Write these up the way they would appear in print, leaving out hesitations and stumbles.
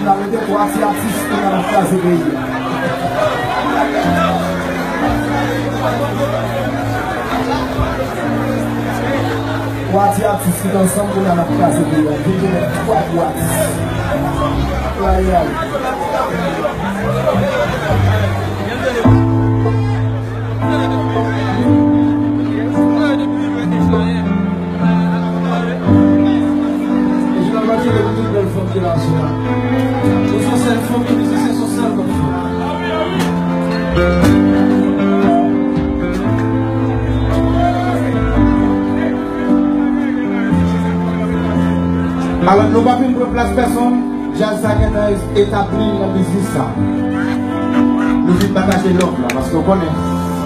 la mettez pour assez artiste dans la place de pays. Trois artistes qui sont ensemble dans la place de pays. J'ai les trois boîtes. Qui est là, les anciennes femmes, les anciennes sont seules comme ça. Alors, nous ne pouvons pas place personne. Jazz Sagana établi la business. Nous vite partager l'autre là, parce qu'on connaît.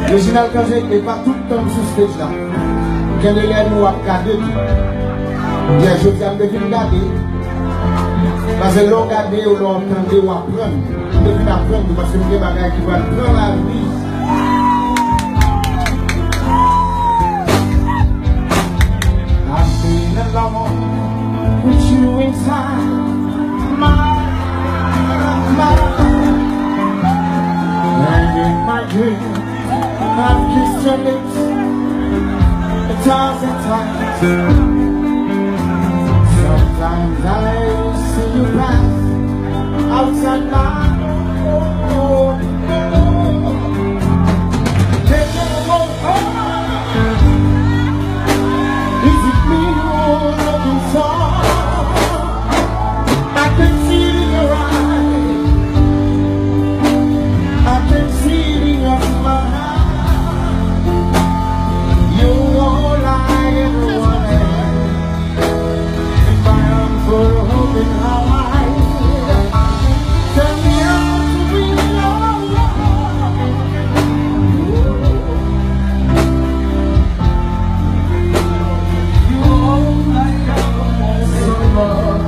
Réginald Kangé n'est pas tout le temps sur ce stage là. Quel est l'air nous à regarder. Bien, je viens de regarder. Parce que l'on regarde ou l'on entend ou apprendre, on devine apprendre parce que les bagages qui vont prendre la vie. I'm feeling alone with you inside my mind. And in my dream, I've kissed your lips 1,000 times. Sometimes I see you pass outside my door. Take it home. Is it me you're looking for? I can see it in your eyes. I can see it in your smile. You're all I ever wanted. For hoping how I turn me on to be alone. You all I ever want so much.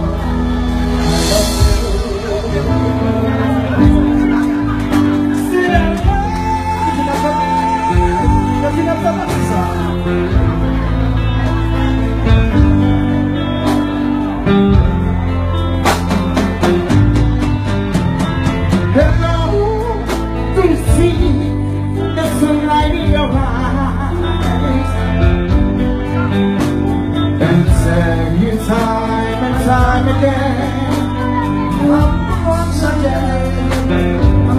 Time again,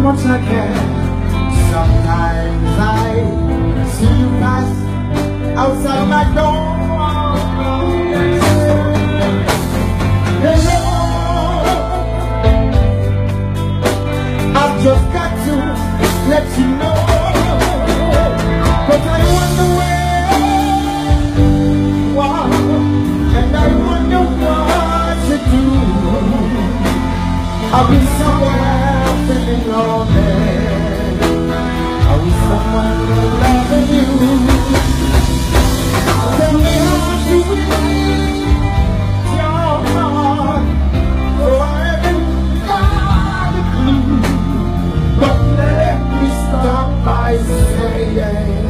once again. Sometimes I see you pass outside my door. Hello, I've just got to let you know, 'cause I wonder where, and I wonder what to do. I'll be somewhere feeling lonely. I'll be somewhere loving you. Tell me how to reach your heart. Oh, I haven't got a clue. But let me start by saying,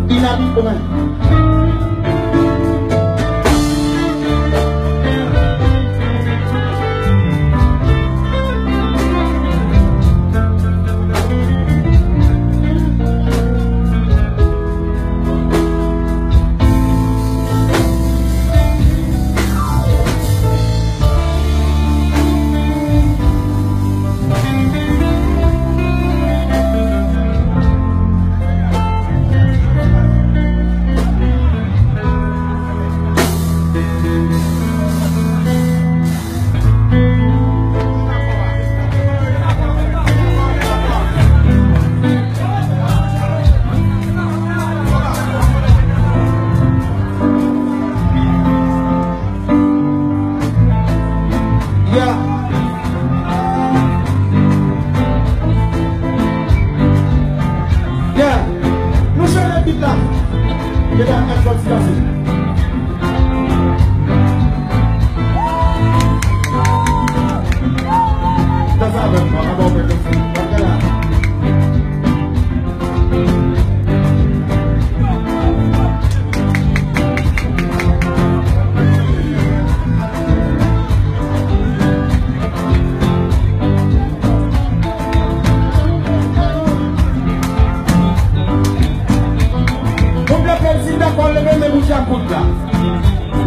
inhabitual.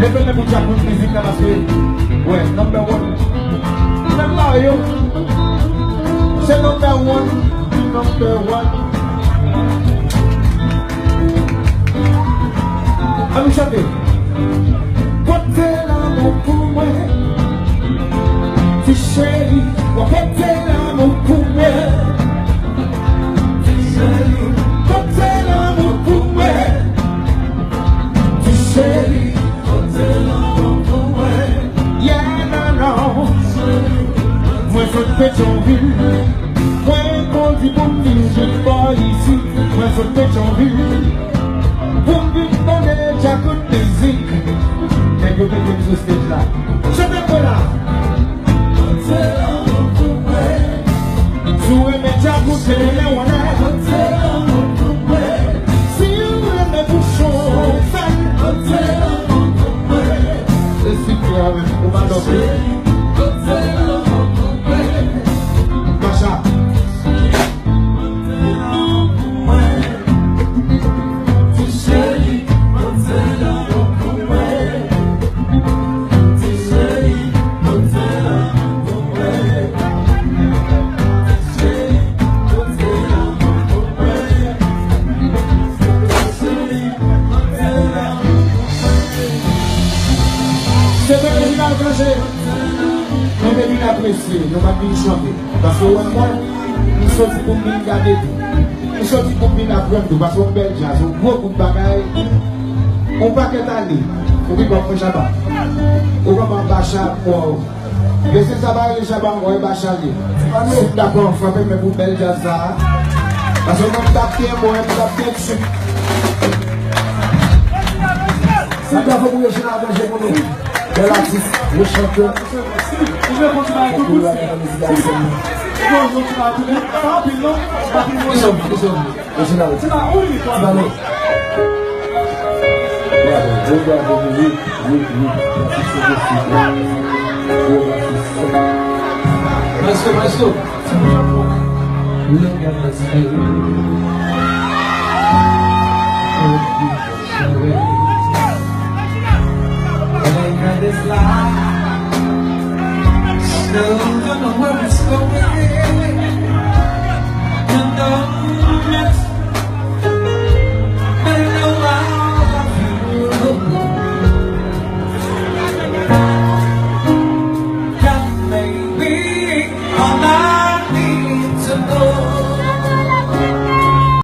Levez-le pour Jack Good Music là parce que, ouais, number one. Même Mario, c'est number one. Allez chanter. Portez l'amour pour moi. Si chérie, portez l'amour pour moi. Si chérie, portez l'amour pour moi. Si chérie, portez l'amour pour moi. Yeah, non. Moi je te fais ton ville. Moi qu'on dit pour me dire, je ne pas ici. Moi je te fais ton ville. Pour me dire, Jack Good Music. Et vous mettez sur ce stage là. Je ne peux là. Si vous aimez Jack Good, c'est le meilleur. Si vous aimez Bouchon, c'est super avec vous, madame. Macha. C'est original Clergé. Nous devons l'apprécier, nous devons chanter. Parce que moi, nous sommes pour nous garder tout. Nous sommes pour nous apprendre tout. Parce qu'on bel jazz, on gros coup de bagaille. On va qu'être allé. On va pas faire Chabat. On va pas bâcher pour. Mais c'est ça, les Chabat, on va bâcher. C'est d'accord, on va faire pour bel jazz. Parce qu'on va taper, on va taper dessus. C'est pas pour le général de Gémoni. Bel artiste, le chanteur. Je vais continuer à tout le monde. Je vais continuer à tout le monde. Rapidement. Le général. C'est là où il est toi? Maestro. Look at this face. This life, still don't know where it's going.